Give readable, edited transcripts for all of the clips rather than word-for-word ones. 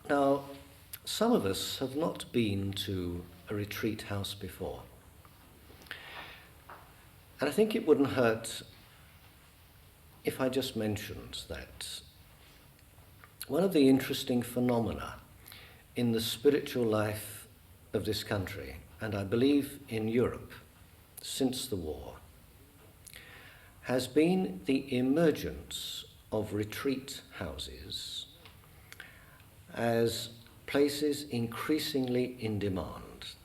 Now, some of us have not been to a retreat house before. And I think it wouldn't hurt if I just mentioned that one of the interesting phenomena in the spiritual life of this country, and I believe in Europe since the war, has been the emergence of retreat houses as places increasingly in demand.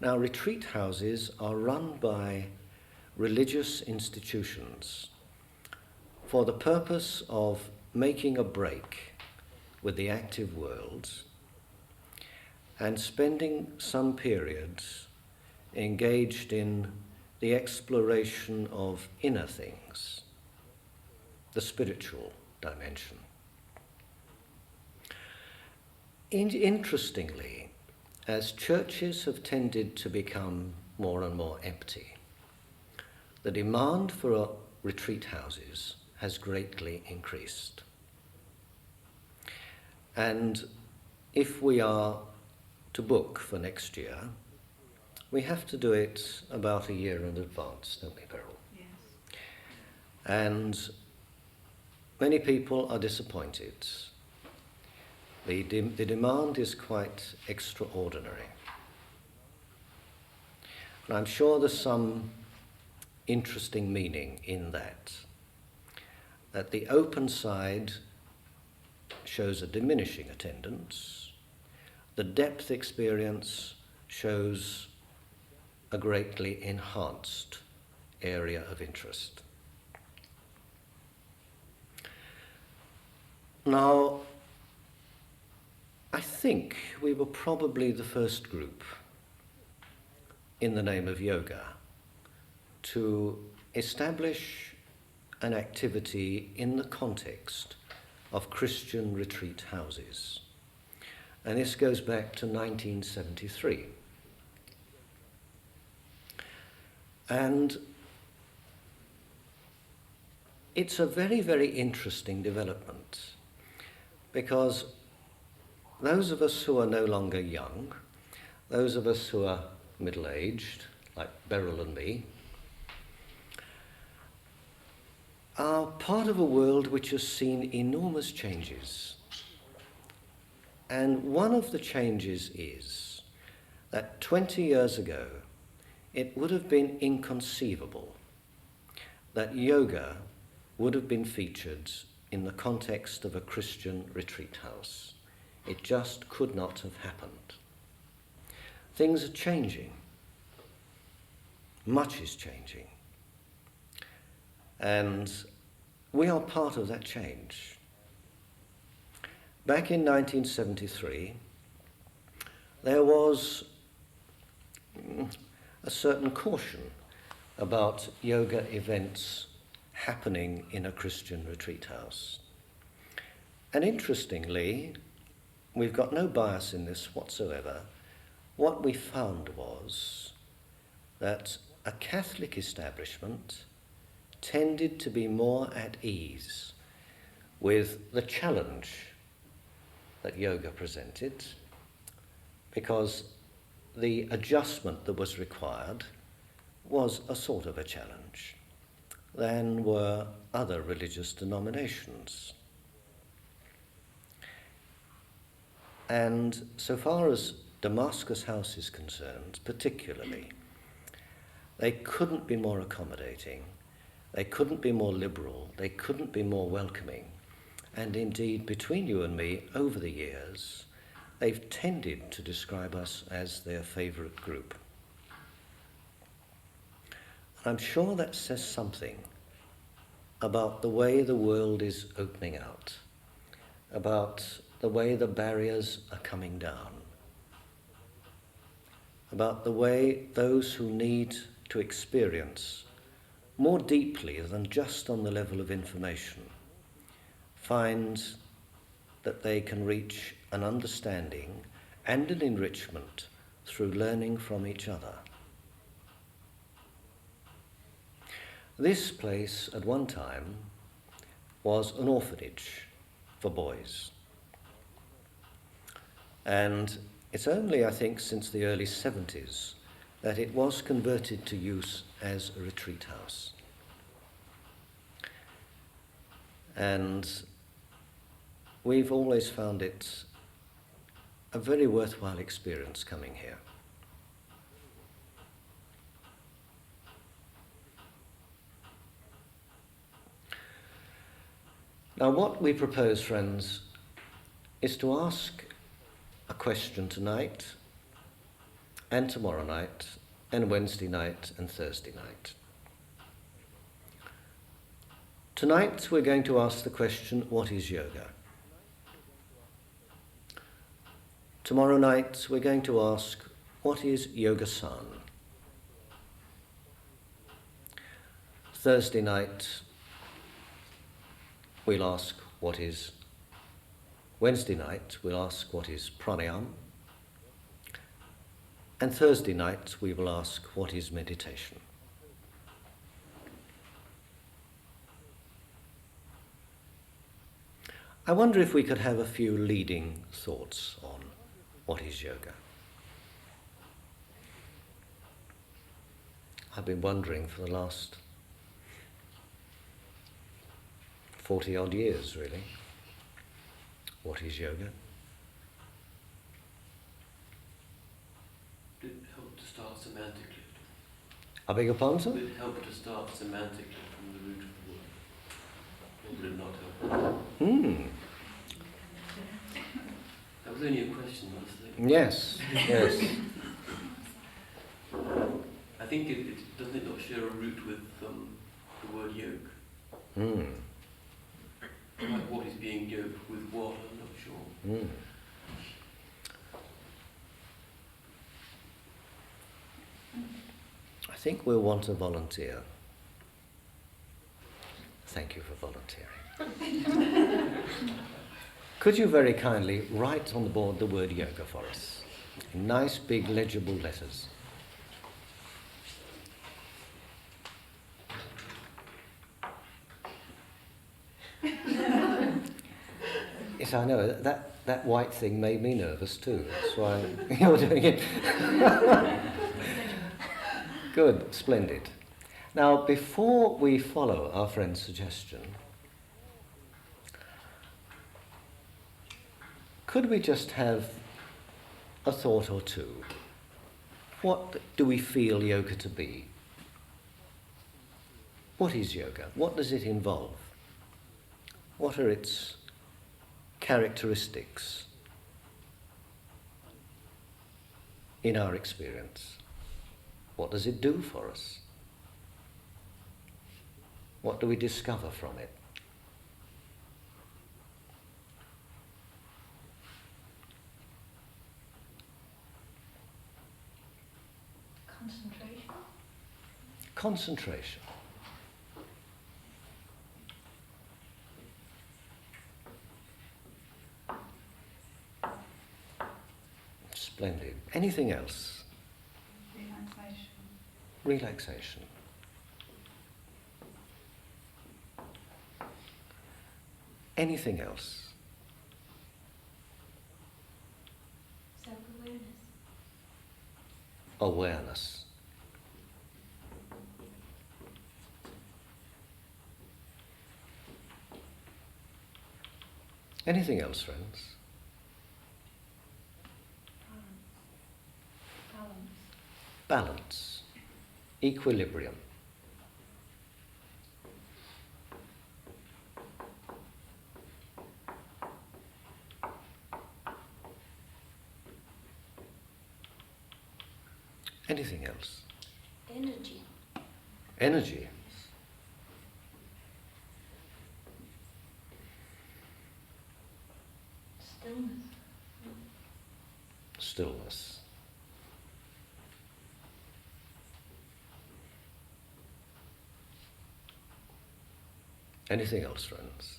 Now, retreat houses are run by religious institutions for the purpose of making a break with the active world and spending some periods engaged in the exploration of inner things, the spiritual dimension. Interestingly, as churches have tended to become more and more empty, the demand for retreat houses has greatly increased. And if we are to book for next year, we have to do it about a year in advance, don't we, Beryl? Yes. And many people are disappointed. The demand is quite extraordinary. And I'm sure there's some interesting meaning in that the open side shows a diminishing attendance, the depth experience shows a greatly enhanced area of interest. Now, I think we were probably the first group in the name of yoga to establish an activity in the context of Christian retreat houses. And this goes back to 1973. And it's a very, very interesting development because those of us who are no longer young, those of us who are middle-aged, like Beryl and me, are part of a world which has seen enormous changes. And one of the changes is that 20 years ago, it would have been inconceivable that yoga would have been featured in the context of a Christian retreat house. It just could not have happened. Things are changing. Much is changing. And we are part of that change. Back in 1973, there was a certain caution about yoga events happening in a Christian retreat house. And interestingly, we've got no bias in this whatsoever. What we found was that a Catholic establishment tended to be more at ease with the challenge that yoga presented, because the adjustment that was required was a sort of a challenge than were other religious denominations. And so far as Damascus House is concerned, particularly, they couldn't be more accommodating, they couldn't be more liberal, they couldn't be more welcoming. And indeed, between you and me, over the years, they've tended to describe us as their favourite group. And I'm sure that says something about the way the world is opening out, about the way the barriers are coming down, about the way those who need to experience more deeply than just on the level of information find that they can reach an understanding and an enrichment through learning from each other. This place at one time was an orphanage for boys. And it's only, I think, since the early 70s that it was converted to use as a retreat house. And we've always found it a very worthwhile experience coming here. Now, what we propose, friends, is to ask a question tonight and tomorrow night and Wednesday night and Thursday night. Tonight we're going to ask the question, what is yoga? Tomorrow night we're going to ask, what is yogasan? Thursday night we'll ask, what is... Wednesday night we'll ask, what is pranayama? And Thursday night we will ask, what is meditation? I wonder if we could have a few leading thoughts on what is yoga. I've been wondering for the last 40 odd years, really. What is yoga? Would it help to start semantically? I beg your pardon, sir? Would it help to start semantically from the root of the word? Or would it not help? That was only a question, honestly. Yes, yes. I think it doesn't it not share a root with the word yoke? Like what is being yoked with what? I'm not sure. I think we'll want a volunteer. Thank you for volunteering. Could you very kindly write on the board the word yoga for us? In nice, big, legible letters. Yes, I know. That white thing made me nervous too. That's why you're doing it. Good, splendid. Now, before we follow our friend's suggestion, could we just have a thought or two? What do we feel yoga to be? What is yoga? What does it involve? What are its characteristics in our experience? What does it do for us? What do we discover from it? Concentration. Concentration. Splendid. Anything else? Relaxation. Relaxation. Anything else? Self-awareness. Awareness. Anything else, friends? Balance. Equilibrium. Anything else? Energy. Energy. Stillness. Stillness. Anything else, friends?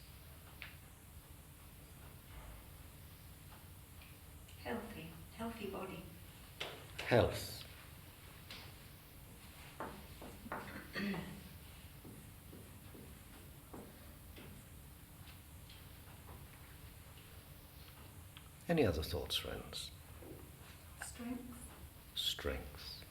Healthy. Healthy body. Health. Any other thoughts, friends? Strength. Strength.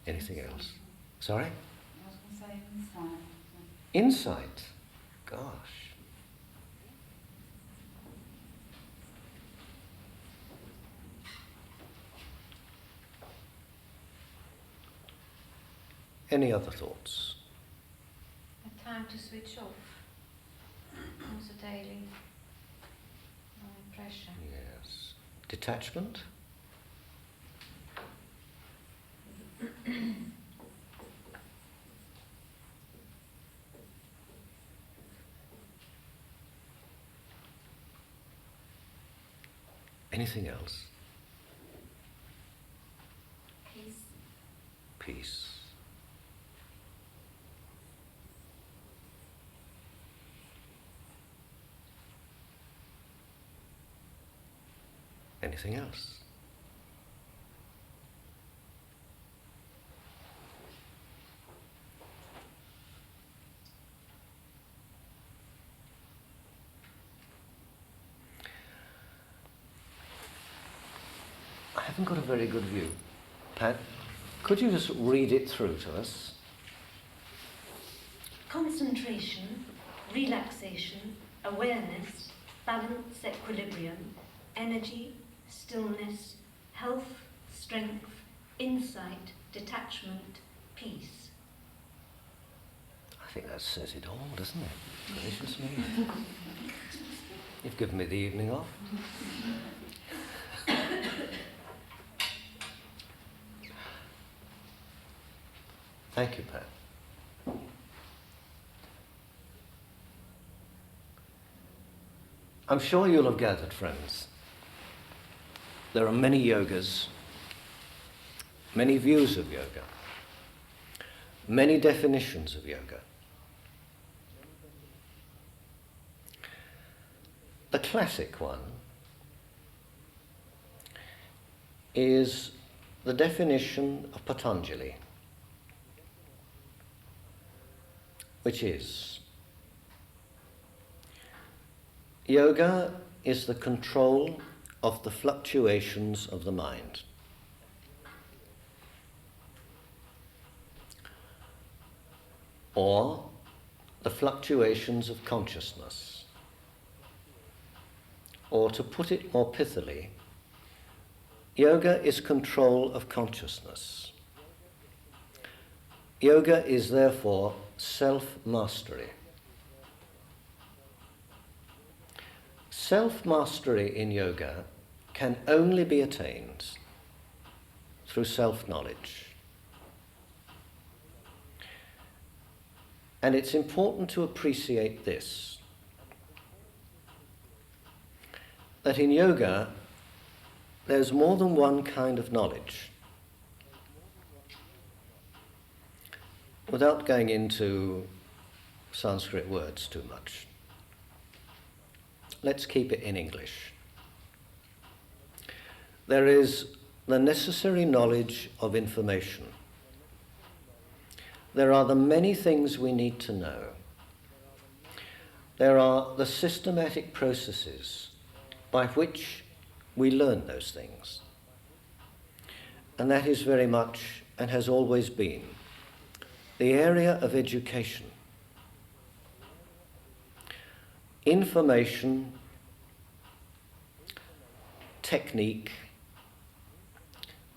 Anything else? Sorry? I was going to say insight. Insight. Gosh. Any other thoughts? A time to switch off. Also daily. No pressure. Yes. Detachment? Anything else? Peace. Peace. Anything else? I haven't got a very good view. Pat, could you just read it through to us? Concentration, relaxation, awareness, balance, equilibrium, energy, stillness, health, strength, insight, detachment, peace. I think that says it all, doesn't it? Gracious me. You've given me the evening off. Thank you, Pat. I'm sure you'll have gathered, friends, there are many yogas, many views of yoga, many definitions of yoga. The classic one is the definition of Patanjali, which is yoga is the control of the fluctuations of the mind. Or the fluctuations of consciousness. Or to put it more pithily, yoga is control of consciousness. Yoga is therefore self-mastery. Self-mastery in yoga can only be attained through self-knowledge. And it's important to appreciate this, that in yoga there's more than one kind of knowledge. Without going into Sanskrit words too much, let's keep it in English. There is the necessary knowledge of information. There are the many things we need to know. There are the systematic processes by which we learn those things. And that is very much, and has always been, the area of education. Information, technique,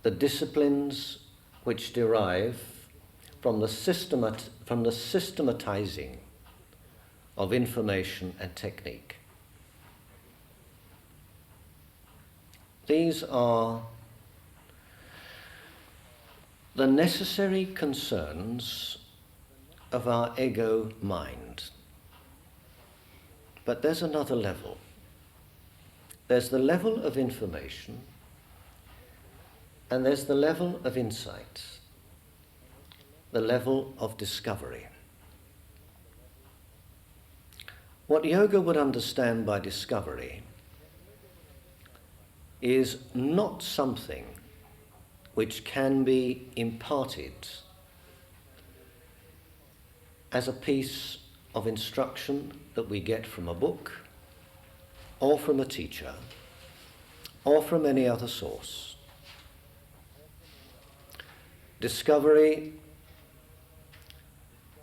the disciplines which derive from the systematizing of information and technique. These are the necessary concerns of our ego mind. But there's another level. There's the level of information, and there's the level of insight, the level of discovery. What yoga would understand by discovery is not something which can be imparted as a piece of instruction that we get from a book, or from a teacher, or from any other source. Discovery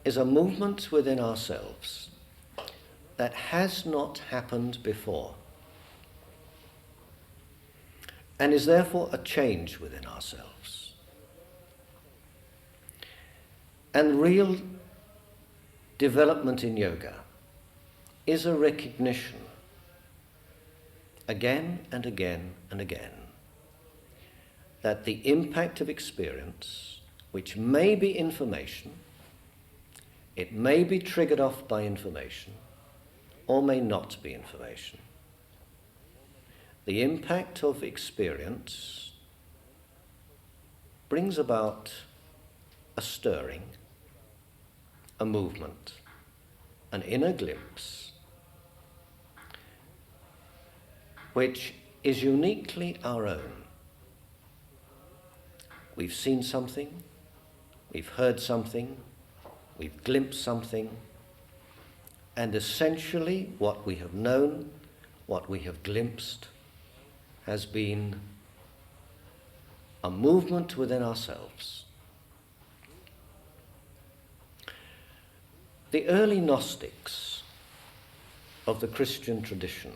is a movement within ourselves that has not happened before, and is therefore a change within ourselves. And real development in yoga is a recognition, again and again and again, that the impact of experience, which may be information, it may be triggered off by information, or may not be information. The impact of experience brings about a stirring, a movement, an inner glimpse, which is uniquely our own. We've seen something, we've heard something, we've glimpsed something, and essentially what we have known, what we have glimpsed, has been a movement within ourselves. The early Gnostics of the Christian tradition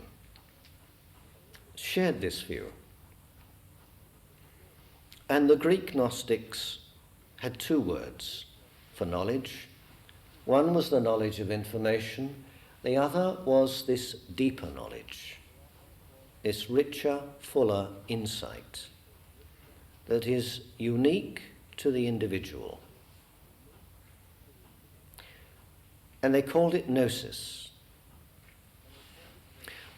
shared this view. And the Greek Gnostics had two words for knowledge. One was the knowledge of information, the other was this deeper knowledge, this richer, fuller insight that is unique to the individual. And they called it gnosis.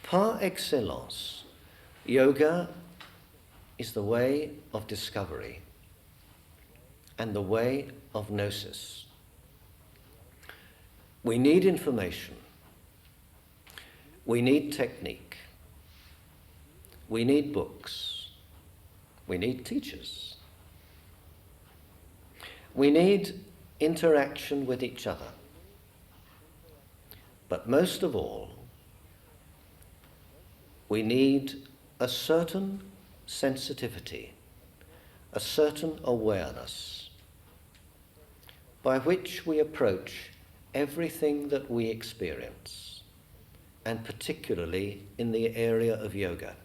Par excellence, yoga is the way of discovery and the way of gnosis. We need information. We need technique. We need books. We need teachers. We need interaction with each other. But most of all, we need a certain sensitivity, a certain awareness by which we approach everything that we experience, and particularly in the area of yoga.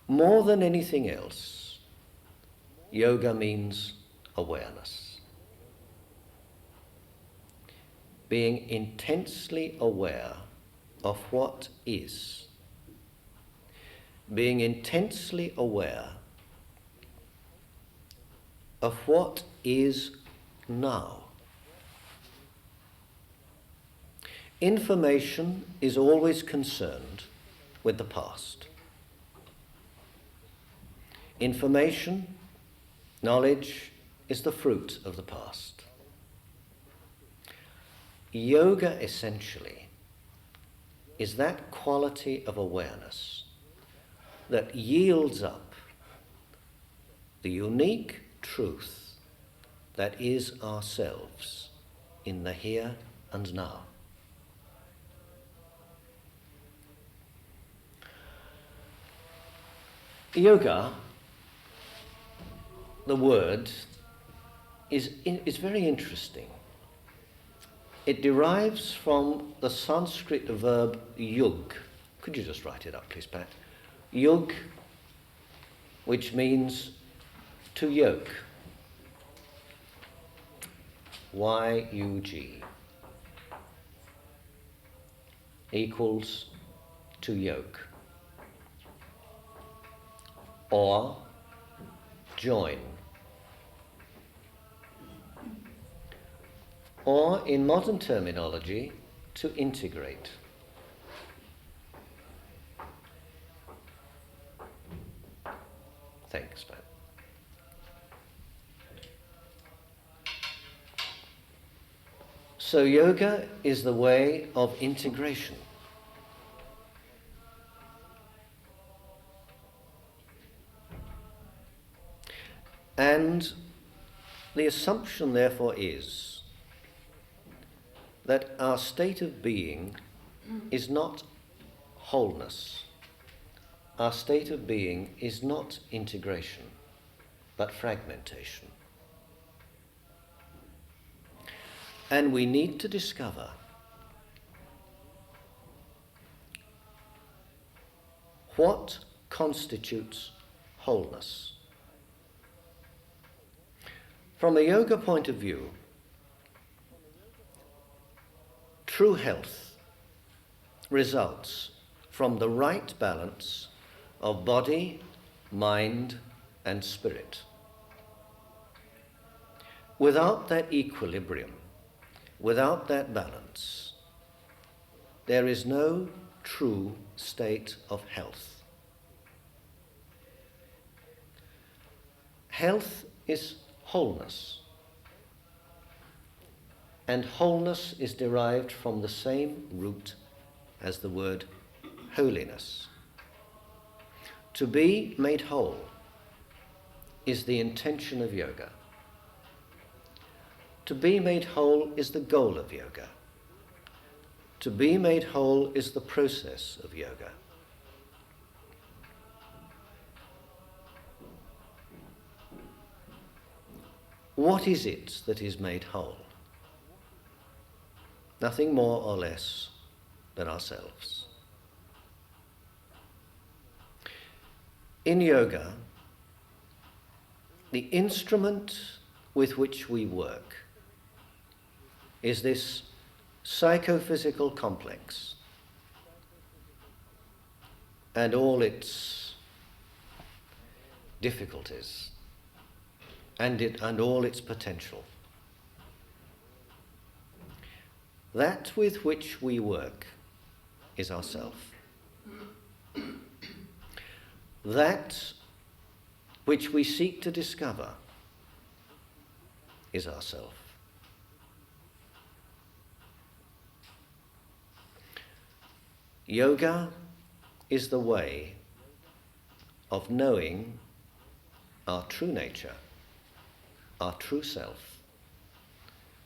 More than anything else, yoga means awareness. Being intensely aware of what is. Being intensely aware of what is now. Information is always concerned with the past. Information, knowledge, is the fruit of the past. Yoga, essentially, is that quality of awareness that yields up the unique truth that is ourselves in the here and now. Yoga, the word, is very interesting. It derives from the Sanskrit verb yug. Could you just write it up, please, Pat? Yug, which means to yoke. Y-U-G equals to yoke, or join, or in modern terminology, to integrate. Thanks, Pat. So yoga is the way of integration. And the assumption, therefore, is that our state of being is not wholeness. Our state of being is not integration, but fragmentation. And we need to discover what constitutes wholeness. From a yoga point of view, true health results from the right balance of body, mind, and spirit. Without that equilibrium, without that balance, there is no true state of health. Health is wholeness, and wholeness is derived from the same root as the word holiness. To be made whole is the intention of yoga. To be made whole is the goal of yoga. To be made whole is the process of yoga. What is it that is made whole? Nothing more or less than ourselves. In yoga, the instrument with which we work is this psychophysical complex and all its difficulties and all its potential. That with which we work is ourself. That which we seek to discover is ourself. Yoga is the way of knowing our true nature, our true self.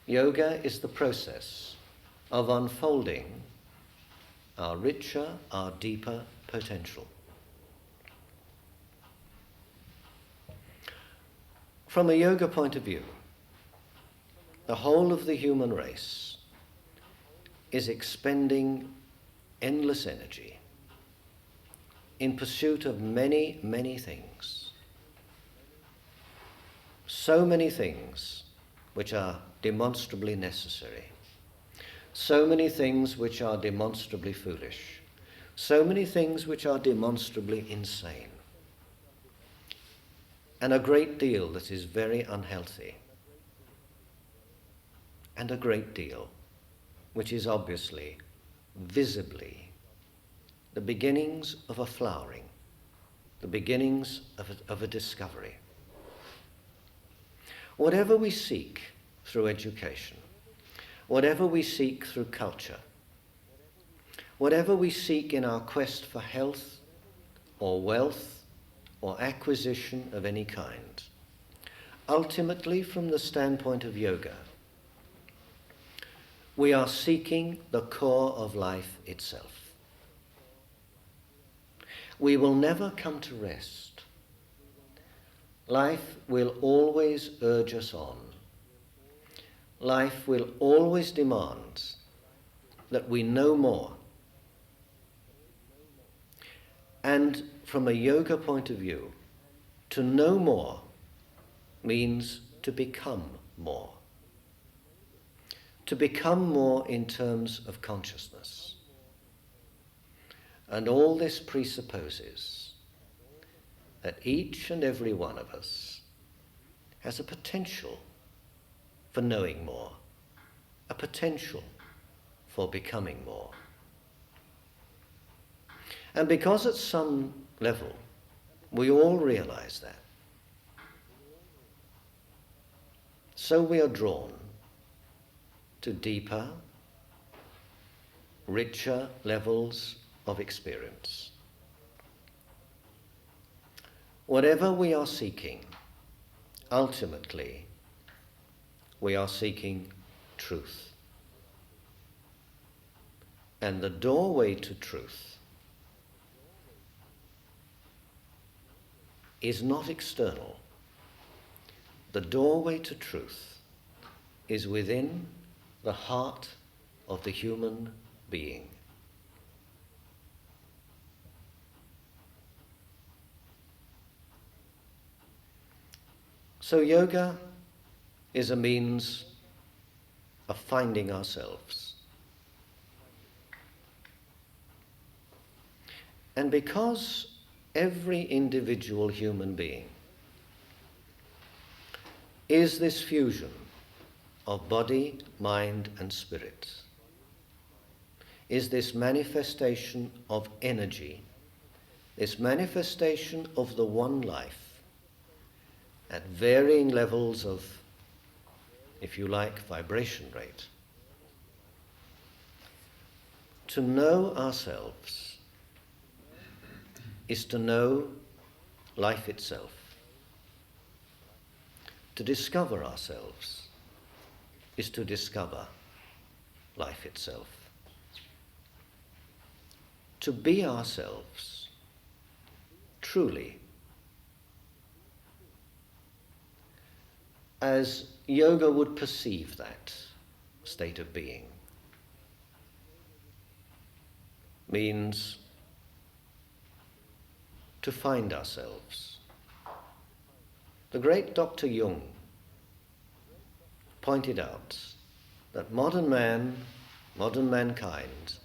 Yoga is the process of unfolding our richer, our deeper potential. From a yoga point of view, the whole of the human race is expending endless energy in pursuit of many, many things. So many things which are demonstrably necessary. So many things which are demonstrably foolish. So many things which are demonstrably insane. And a great deal that is very unhealthy. And a great deal which is obviously, visibly, the beginnings of a flowering, the beginnings of a discovery. Whatever we seek through education, whatever we seek through culture, whatever we seek in our quest for health or wealth or acquisition of any kind, ultimately from the standpoint of yoga, we are seeking the core of life itself. We will never come to rest. Life will always urge us on. Life will always demand that we know more. And from a yoga point of view, to know more means to become more. To become more in terms of consciousness. And all this presupposes that each and every one of us has a potential for knowing more, a potential for becoming more. And because at some level we all realize that, so we are drawn to deeper, richer levels of experience. Whatever we are seeking, ultimately we are seeking truth. And the doorway to truth is not external. The doorway to truth is within the heart of the human being. So yoga is a means of finding ourselves. And because every individual human being is this fusion of body, mind, and spirit, is this manifestation of energy, this manifestation of the one life, at varying levels of, if you like, vibration rate. To know ourselves is to know life itself. To discover ourselves is to discover life itself. To be ourselves truly, as yoga would perceive that state of being, means to find ourselves. The great Dr. Jung pointed out that modern man, modern mankind,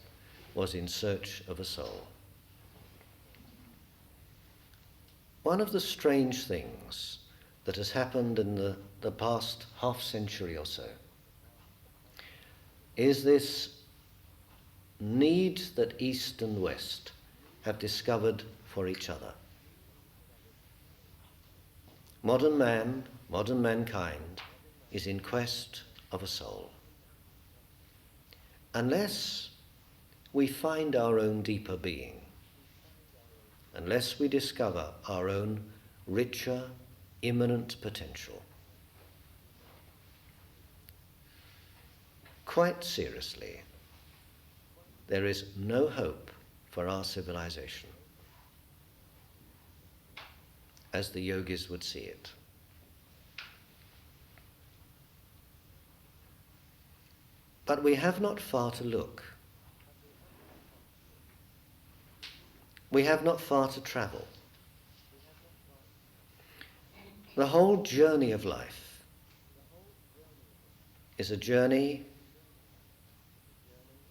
was in search of a soul. One of the strange things that has happened in the past half century or so is this need that East and West have discovered for each other. Modern man, modern mankind, is in quest of a soul. Unless we find our own deeper being, unless we discover our own richer, immanent potential, quite seriously, there is no hope for our civilization, as the yogis would see it. But we have not far to look. We have not far to travel. The whole journey of life is a journey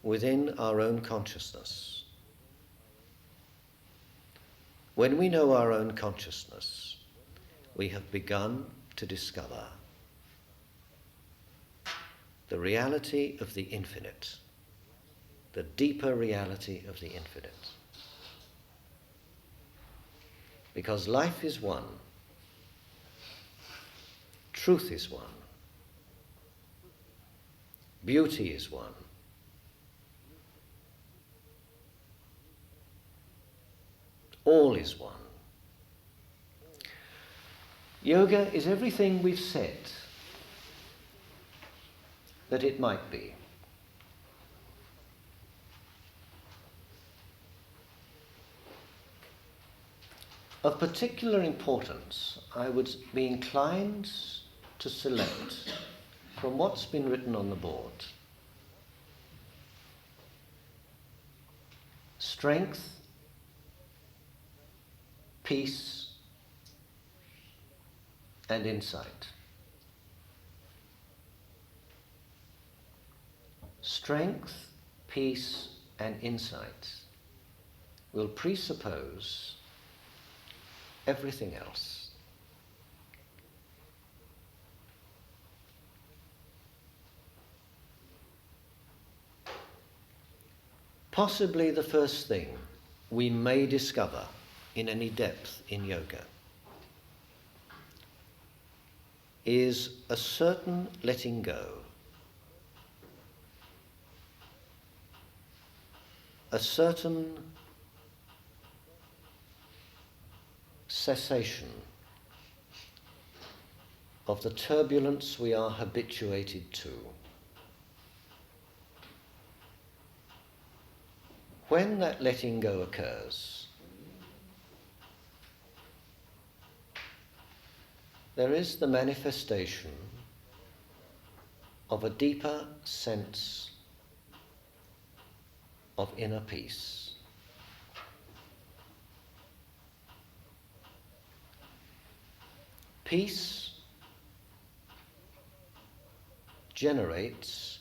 within our own consciousness. When we know our own consciousness, we have begun to discover the reality of the infinite, the deeper reality of the infinite. Because life is one, truth is one, beauty is one, all is one. Yoga is everything we've said that it might be. Of particular importance, I would be inclined to select from what's been written on the board strength, peace, and insight. Strength, peace, and insight will presuppose everything else. Possibly the first thing we may discover in any depth in yoga is a certain letting go, a certain cessation of the turbulence we are habituated to. When that letting go occurs, there is the manifestation of a deeper sense of inner peace. Peace generates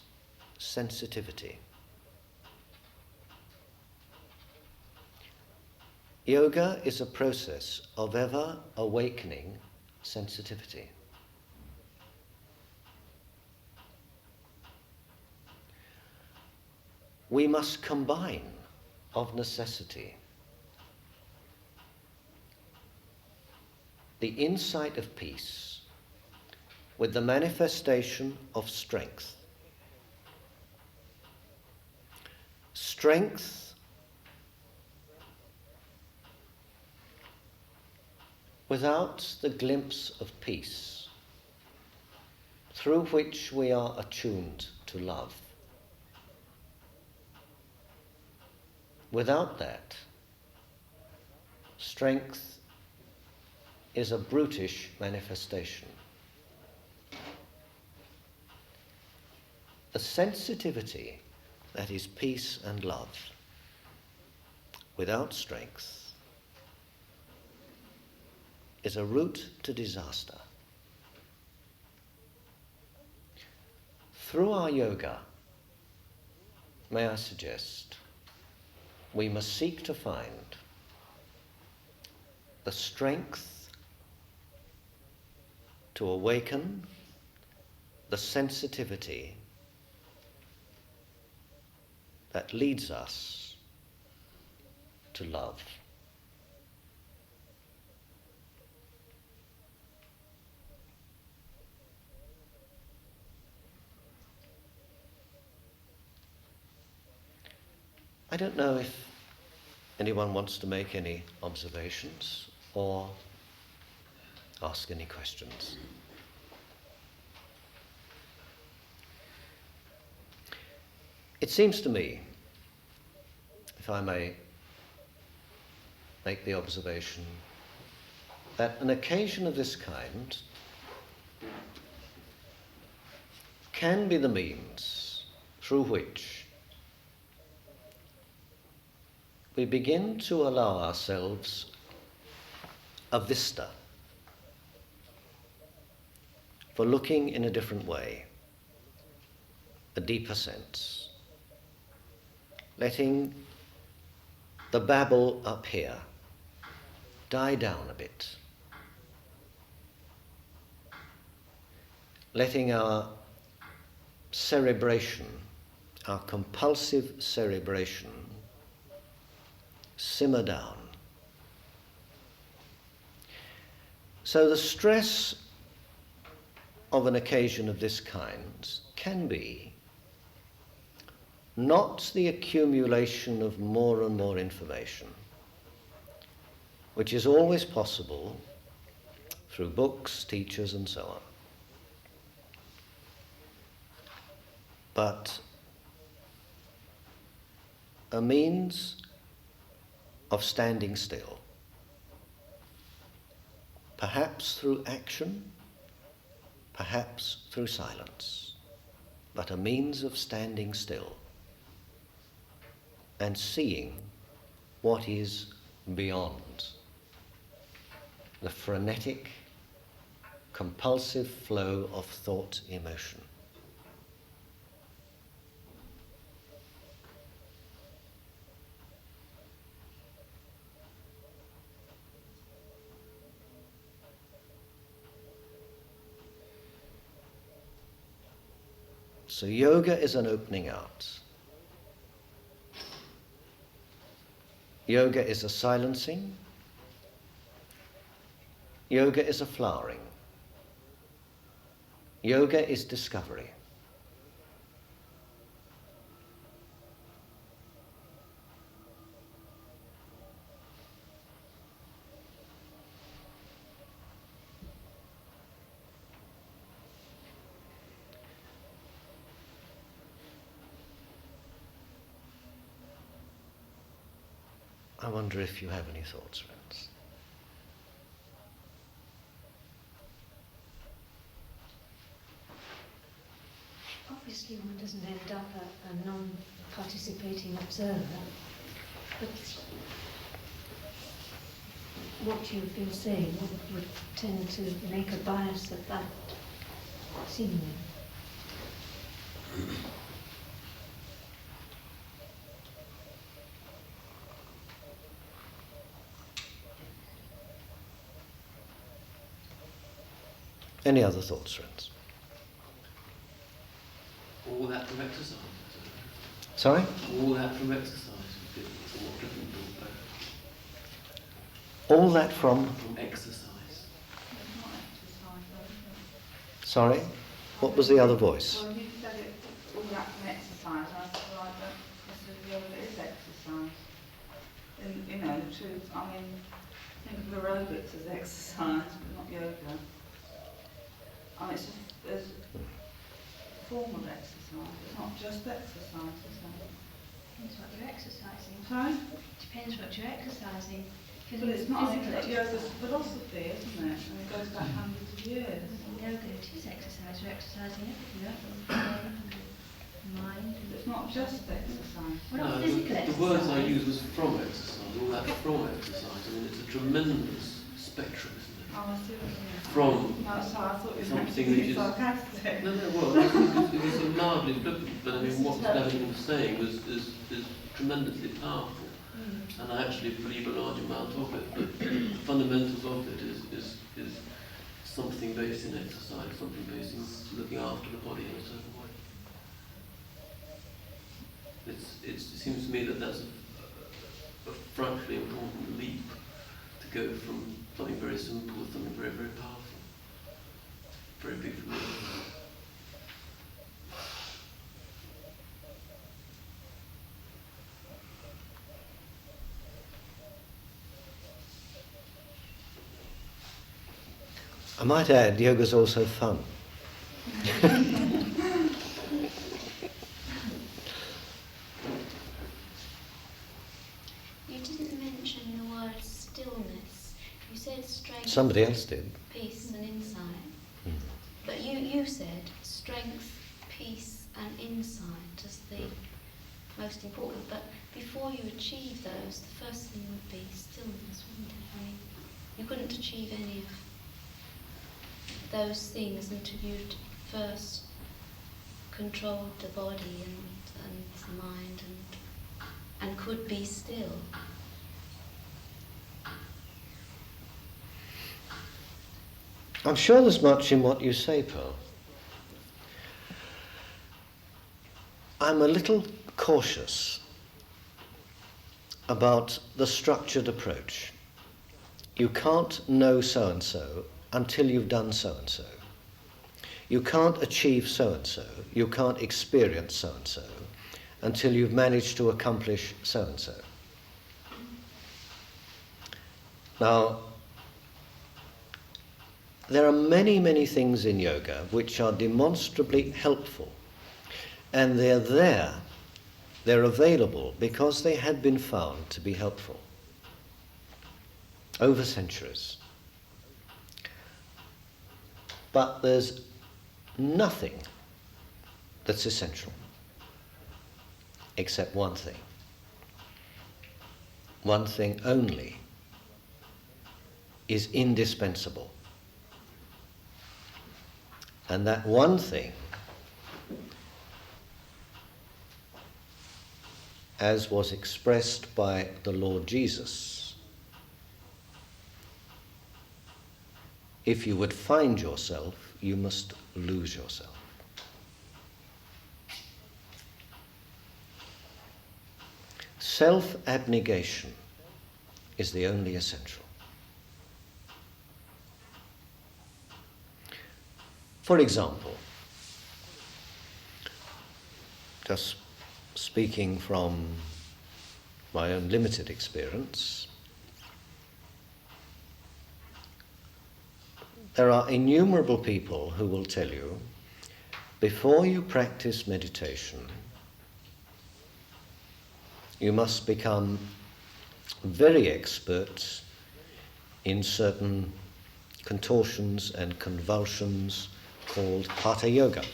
sensitivity. Yoga is a process of ever awakening sensitivity. We must combine, of necessity, the insight of peace with the manifestation of strength. Strength without the glimpse of peace through which we are attuned to love. Without that, strength is a brutish manifestation. The sensitivity that is peace and love, without strength, is a route to disaster. Through our yoga, may I suggest, we must seek to find the strength to awaken the sensitivity that leads us to love. I don't know if anyone wants to make any observations or ask any questions. It seems to me, if I may make the observation, that an occasion of this kind can be the means through which we begin to allow ourselves a vista for looking in a different way, a deeper sense, letting the babble up here die down a bit, letting our cerebration, our compulsive cerebration, simmer down. So the stress of an occasion of this kind can be not the accumulation of more and more information, which is always possible through books, teachers, and so on, but a means of standing still, perhaps through action, perhaps through silence, but a means of standing still and seeing what is beyond the frenetic, compulsive flow of thought, emotion. So yoga is an opening out. Yoga is a silencing. Yoga is a flowering. Yoga is discovery. I wonder if you have any thoughts, friends. Obviously one doesn't end up a non-participating observer, but what you've been saying would tend to make a bias of that, seemingly. Any other thoughts, friends? All that from exercise. Sorry? All that from exercise. It's a lot different All that from... from exercise. It's not exercise, though, is it? Sorry? What was the other voice? Well, you said it, all that from exercise. I said, well, I don't necessarily feel that it is exercise. And, you know, the truth, I mean, think of aerobics as exercise, but not yoga. I mean, it's just, there's a form of exercise. It's not just exercise, is it? Depends what you're exercising. Sorry? Depends what you're exercising. But it's not, I mean, Physical yoga's philosophy, isn't it? And it goes back hundreds of years. Yoga, it is exercise. You're exercising everything. Your brain and your mind. It's not just exercise. Well, not No, physical the words I exercise. used was from exercise, all that from exercise. I mean, it's a tremendous spectrum, isn't it? Oh, I see what you mean. From No, sorry, I thought you meant to something that be is... sarcastic. No, well, it was a mildly flippant, but I mean, what David was saying is tremendously powerful. And I actually believe a large amount of it, but the fundamentals of it is something based in exercise, something based in looking after the body in a certain way. It seems to me that that's a frightfully important leap to go from something very simple to something very, very powerful. Very big for me. I might add, yoga's also fun. You didn't mention the word stillness. You said strength, Somebody else did. peace and insight. Mm. But you said strength, peace and insight as the most important. But before you achieve those, the first thing would be stillness, wouldn't it? I mean, you couldn't achieve any of those things until you'd first controlled the body and the mind and could be still. I'm sure there's much in what you say, Pearl. I'm a little cautious about the structured approach. You can't know so-and-so until you've done so-and-so. You can't achieve so-and-so, you can't experience so-and-so until you've managed to accomplish so-and-so. Now, there are many, many things in yoga which are demonstrably helpful, and they're there, they're available because they had been found to be helpful over centuries. But there's nothing that's essential except one thing. One thing only is indispensable. And that one thing, as was expressed by the Lord Jesus, if you would find yourself, you must lose yourself. Self-abnegation is the only essential. For example, just speaking from my own limited experience, there are innumerable people who will tell you, before you practice meditation, you must become very expert in certain contortions and convulsions called Hatha Yoga.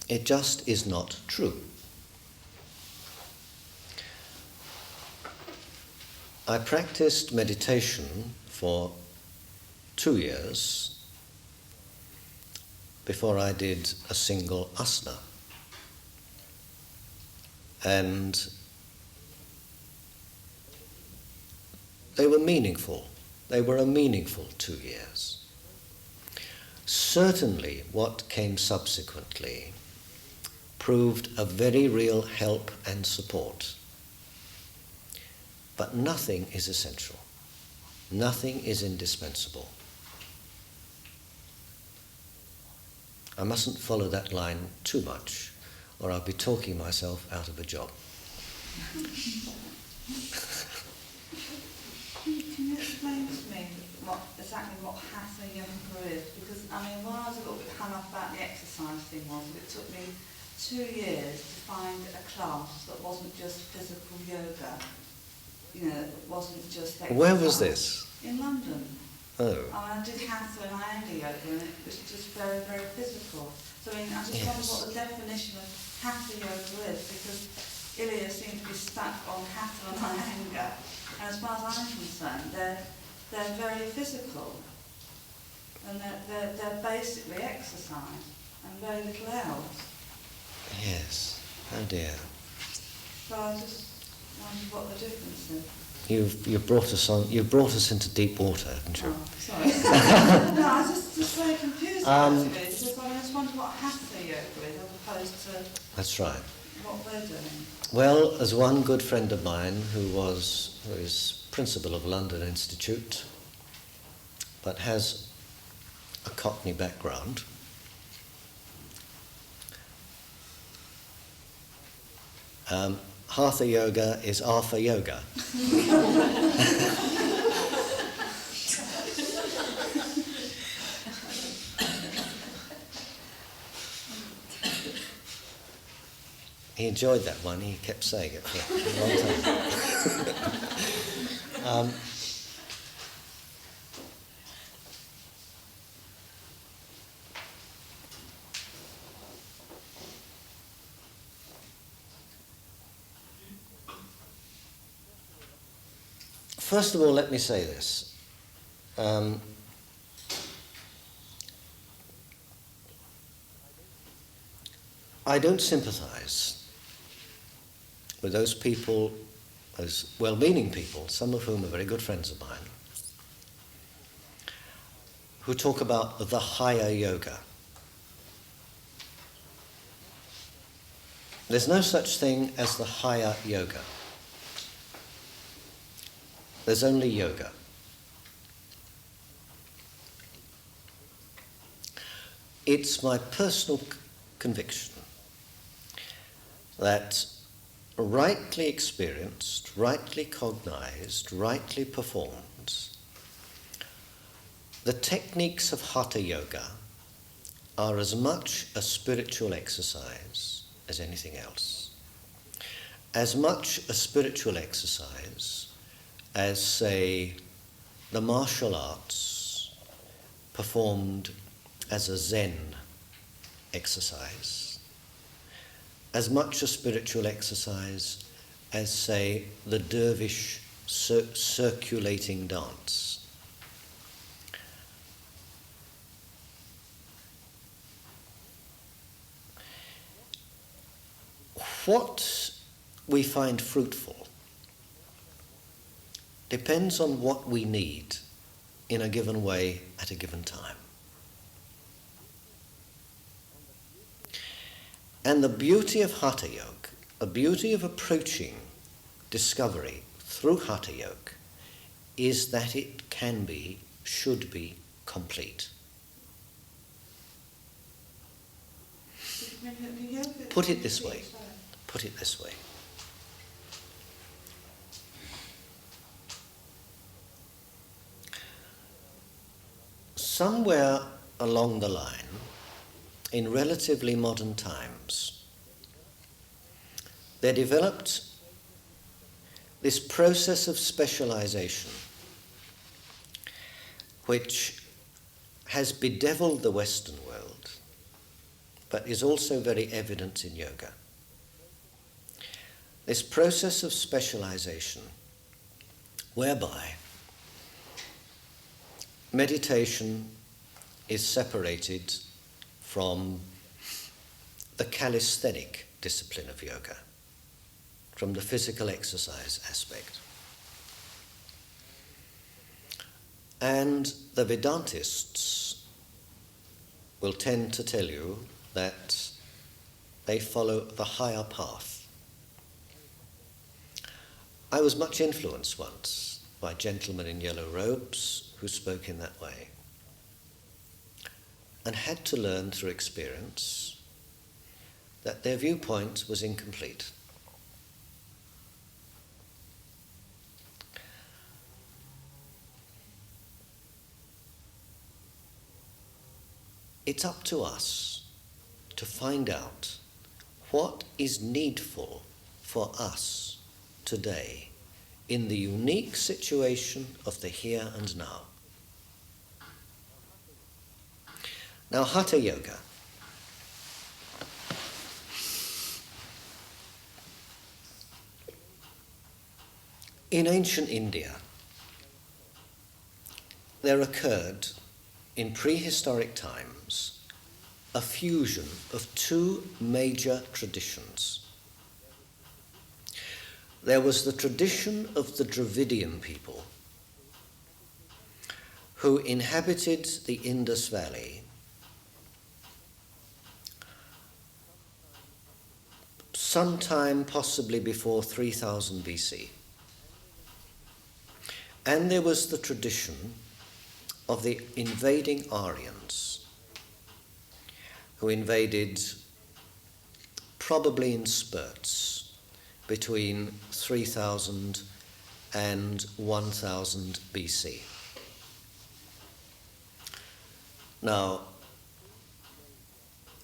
It just is not true. I practiced meditation for 2 years before I did a single asana. And they were meaningful. They were a meaningful 2 years. Certainly what came subsequently proved a very real help and support. But nothing is essential. Nothing is indispensable. I mustn't follow that line too much, or I'll be talking myself out of a job. Can you explain to me exactly what Hatha Yoga is? Because, I mean, when I was a little bit hung up about the exercise thing it took me 2 years to find a class that wasn't just physical yoga. You know, it wasn't just exercise. Where was this? In London. Oh. I did Hatha and Iyengar yoga, and it was just very, very physical. So I mean, I just wonder what the definition of Hatha yoga is, because Ilya seems to be stuck on Hatha and Iyengar, and as far as I'm concerned, they're very physical, and they're basically exercise, and very little else. Yes. Oh dear. So I just wondered what the difference is. You've brought us into deep water, haven't you? Oh, sorry. No, I was just very confused actually, because I just wondered what Hatha yoga is, as opposed to That's right. what we're doing. Well, as one good friend of mine who is principal of London Institute, but has a Cockney background, Hatha Yoga is Arthur Yoga. He enjoyed that one. He kept saying it for a long time. First of all, let me say this. I don't sympathise with those people, those well-meaning people, some of whom are very good friends of mine, who talk about the higher yoga. There's no such thing as the higher yoga. There's only yoga. It's my personal conviction that rightly experienced, rightly cognized, rightly performed, the techniques of Hatha Yoga are as much a spiritual exercise as anything else. As much a spiritual exercise as, say, the martial arts performed as a Zen exercise, as much a spiritual exercise as, say, the dervish circulating dance. What we find fruitful depends on what we need in a given way at a given time. And the beauty of Hatha Yoga, the beauty of approaching discovery through Hatha Yoga, is that it can be, should be, complete. Put it this way. Put it this way. Somewhere along the line, in relatively modern times, they developed this process of specialization which has bedeviled the Western world, but is also very evident in yoga. This process of specialization whereby meditation is separated from the calisthenic discipline of yoga, from the physical exercise aspect. And the Vedantists will tend to tell you that they follow the higher path. I was much influenced once by gentlemen in yellow robes who spoke in that way, and had to learn through experience that their viewpoint was incomplete. It's up to us to find out what is needful for us today in the unique situation of the here and now. Now, Hatha Yoga. In ancient India, there occurred in prehistoric times a fusion of two major traditions. There was the tradition of the Dravidian people who inhabited the Indus Valley sometime possibly before 3000 BC. And there was the tradition of the invading Aryans, who invaded probably in spurts between 3000 and 1000 BC. Now,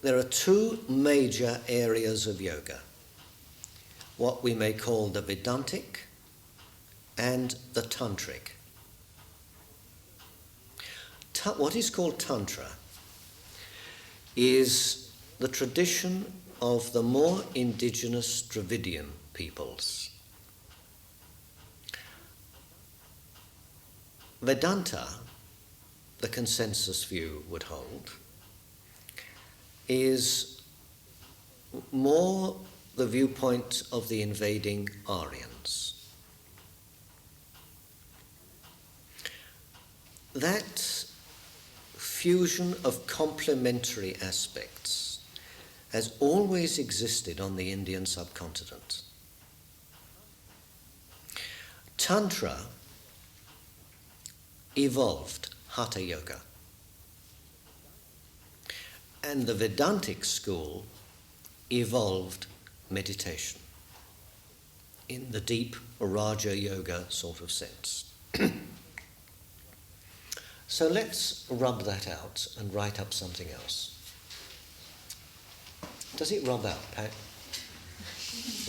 there are two major areas of yoga, what we may call the Vedantic and the Tantric. What is called Tantra is the tradition of the more indigenous Dravidian peoples. Vedanta, the consensus view would hold, is more the viewpoint of the invading Aryans. That fusion of complementary aspects has always existed on the Indian subcontinent. Tantra evolved Hatha Yoga, and the Vedantic school evolved meditation in the deep Raja Yoga sort of sense. So let's rub that out and write up something else. Does it rub out, Pat?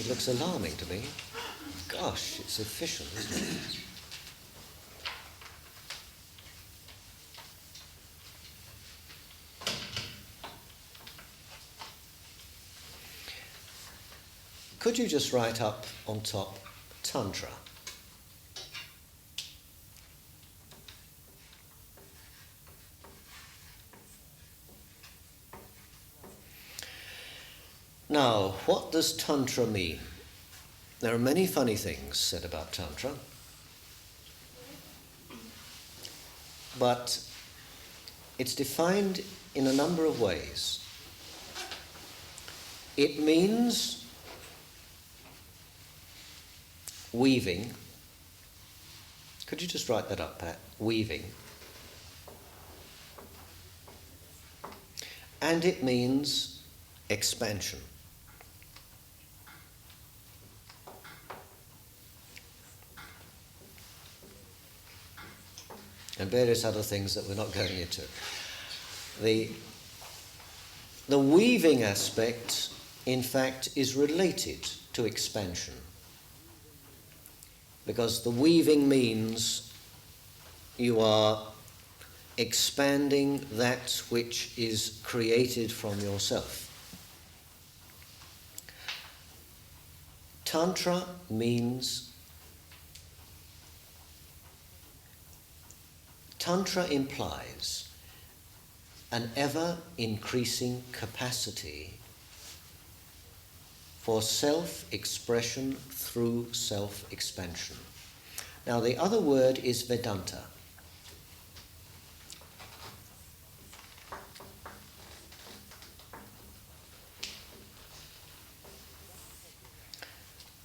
It looks alarming to me. Gosh, it's efficient, isn't it? Could you just write up on top Tantra? Now, what does Tantra mean? There are many funny things said about Tantra, but it's defined in a number of ways. It means weaving. Could you just write that up, Pat? Weaving. And it means expansion. And various other things that we're not going into. The weaving aspect, in fact, is related to expansion, because the weaving means you are expanding that which is created from yourself. Tantra implies an ever-increasing capacity for self-expression through self-expansion. Now, the other word is Vedanta.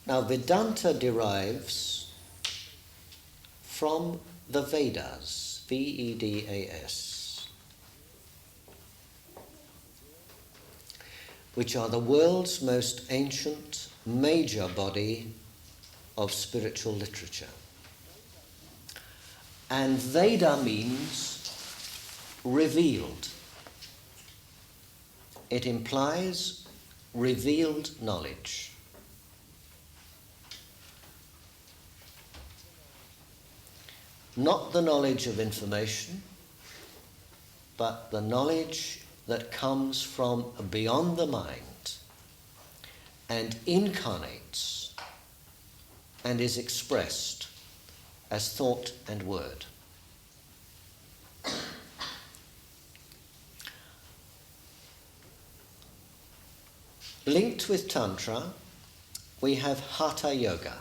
Now, Vedanta derives from the Vedas, Vedas, which are the world's most ancient major body of spiritual literature. And Veda means revealed. It implies revealed knowledge. Not the knowledge of information, but the knowledge that comes from beyond the mind and incarnates and is expressed as thought and word. Linked with Tantra, we have Hatha Yoga.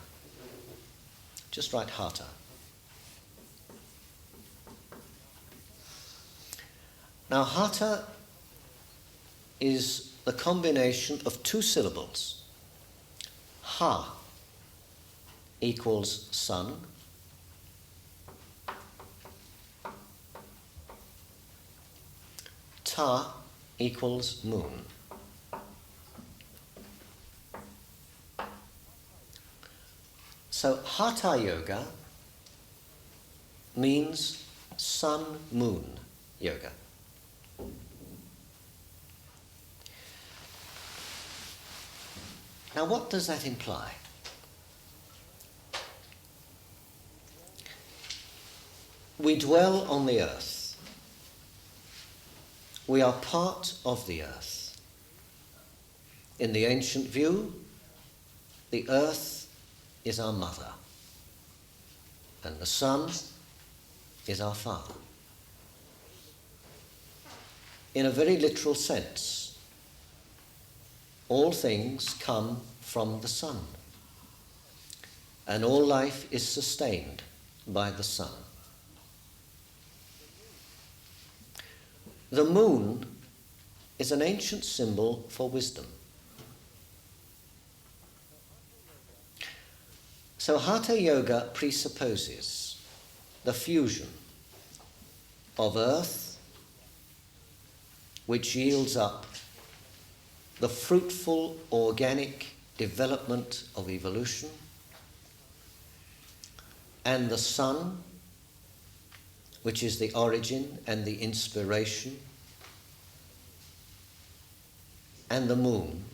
Just write Hatha. Now, Hatha is the combination of two syllables. Ha equals sun. Ta equals moon. So Hatha Yoga means sun-moon yoga. Now, what does that imply? We dwell on the earth. We are part of the earth. In the ancient view, the earth is our mother, and the sun is our father. In a very literal sense, all things come from the sun, and all life is sustained by the sun. The moon is an ancient symbol for wisdom. So Hatha Yoga presupposes the fusion of earth, which yields up the fruitful organic development of evolution, and the sun, which is the origin and the inspiration, and the moon,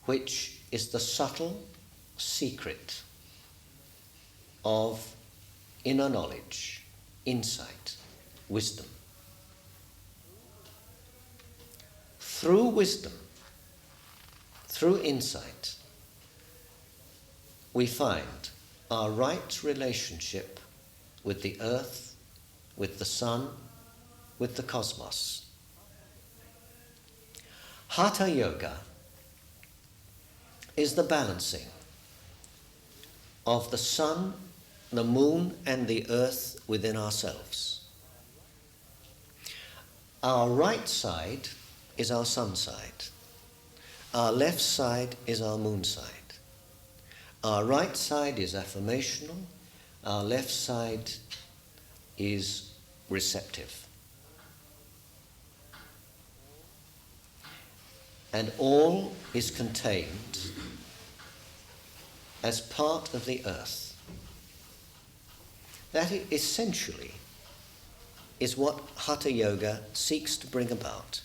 which is the subtle secret of inner knowledge, insight, wisdom. Through wisdom, through insight, we find our right relationship with the earth, with the sun, with the cosmos. Hatha Yoga is the balancing of the sun, the moon, and the earth within ourselves. Our right side is our sun side. Our left side is our moon side. Our right side is affirmational. Our left side is receptive. And all is contained as part of the earth. That essentially is what Hatha Yoga seeks to bring about.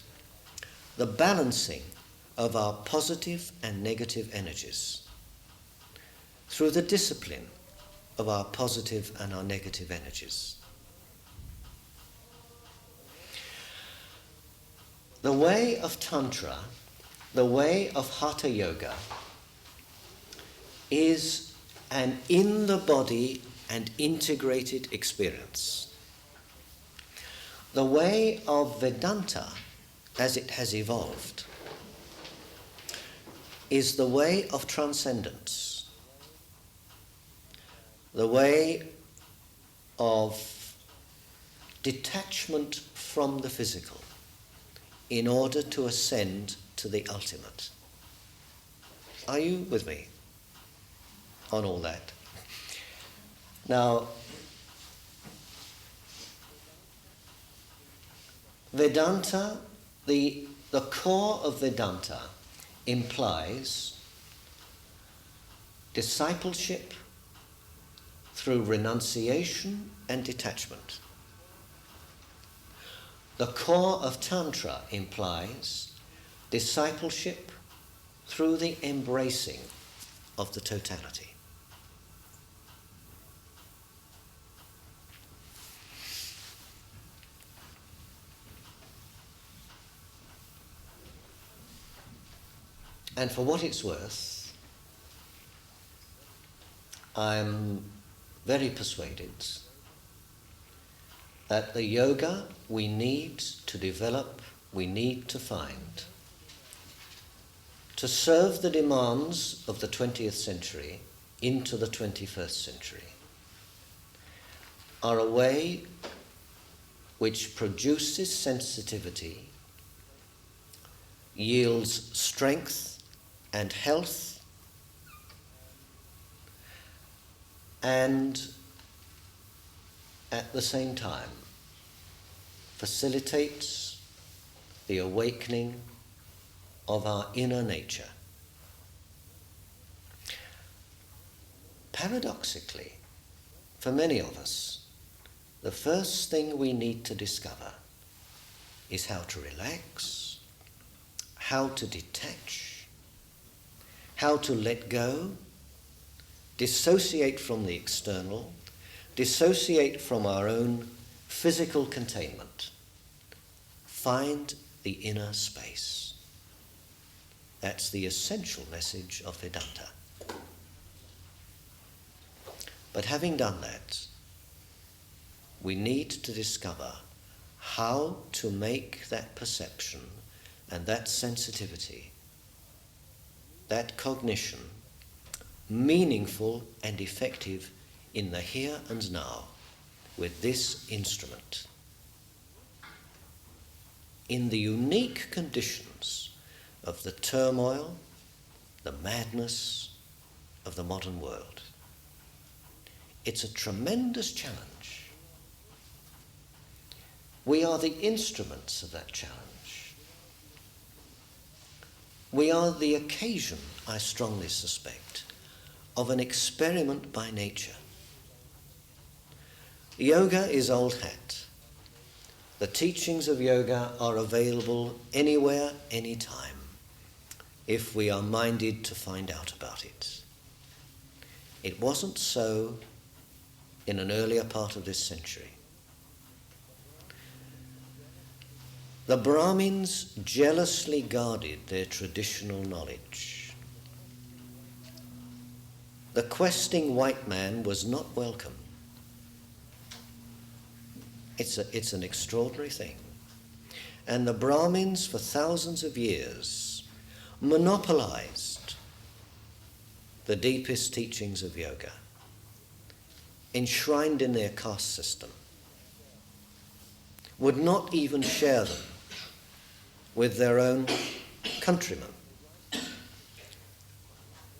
The balancing of our positive and negative energies, through the discipline of our positive and our negative energies. The way of Tantra, the way of Hatha Yoga, is an in-the-body and integrated experience. The way of Vedanta, as it has evolved, is the way of transcendence, the way of detachment from the physical in order to ascend to the ultimate. Are you with me on all that? Now, Vedanta, the core of Vedanta implies discipleship through renunciation and detachment. The core of Tantra implies discipleship through the embracing of the totality. And for what it's worth, I'm very persuaded that the yoga we need to develop, we need to find, to serve the demands of the 20th century into the 21st century, are a way which produces sensitivity, yields strength and health, and at the same time facilitates the awakening of our inner nature. Paradoxically, for many of us, the first thing we need to discover is how to relax, how to detach, how to let go, dissociate from the external, dissociate from our own physical containment, find the inner space. That's the essential message of Vedanta. But having done that, we need to discover how to make that perception and that sensitivity, that cognition, meaningful and effective in the here and now with this instrument. In the unique conditions of the turmoil, the madness of the modern world. It's a tremendous challenge. We are the instruments of that challenge. We are the occasion, I strongly suspect, of an experiment by nature. Yoga is old hat. The teachings of yoga are available anywhere, anytime, if we are minded to find out about it. It wasn't so in an earlier part of this century. The Brahmins jealously guarded their traditional knowledge. The questing white man was not welcome. It's an extraordinary thing. And the Brahmins, for thousands of years, monopolized the deepest teachings of yoga, enshrined in their caste system, would not even share them with their own countrymen.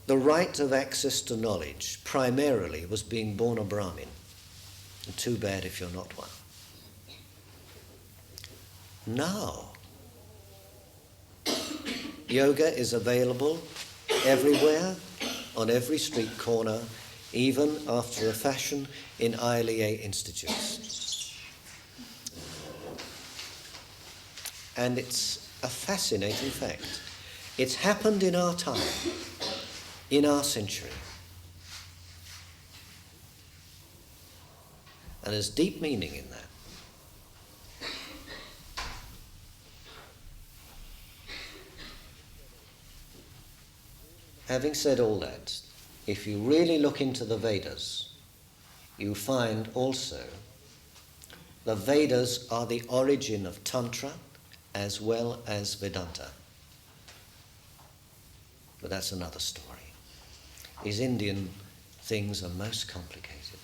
The right of access to knowledge primarily was being born a Brahmin. And too bad if you're not one. Now, yoga is available everywhere, on every street corner, even after a fashion in ILEA institutes. And it's a fascinating fact. It's happened in our time, in our century. And there's deep meaning in that. Having said all that, if you really look into the Vedas, you find also the Vedas are the origin of Tantra as well as Vedanta. But that's another story. These Indian things are most complicated.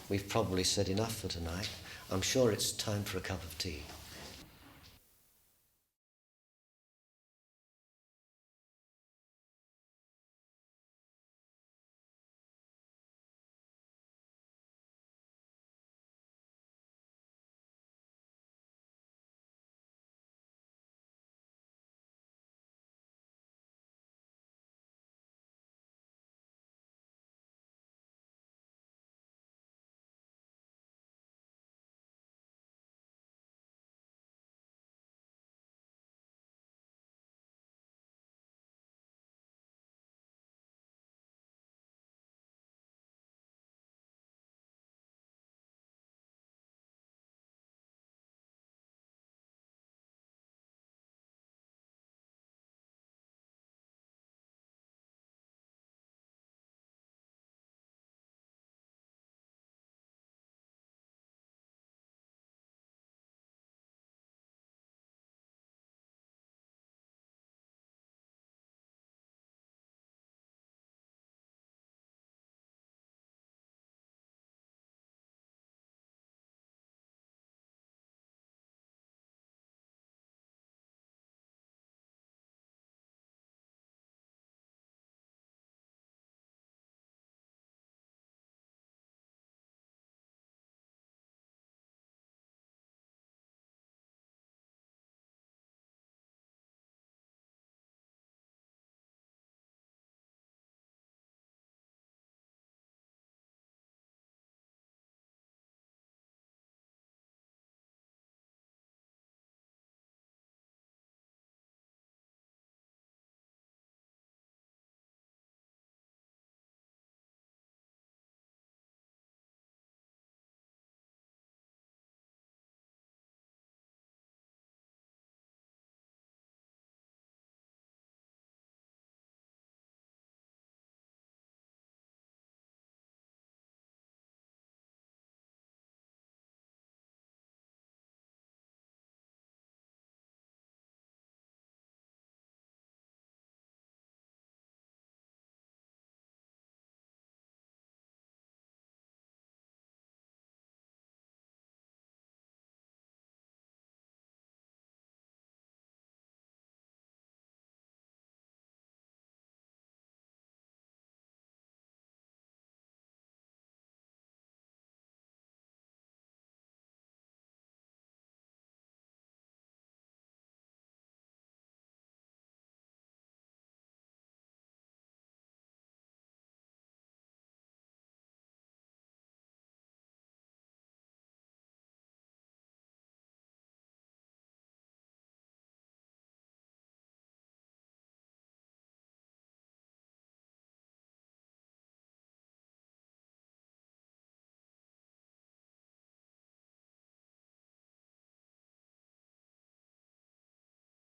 We've probably said enough for tonight. I'm sure it's time for a cup of tea.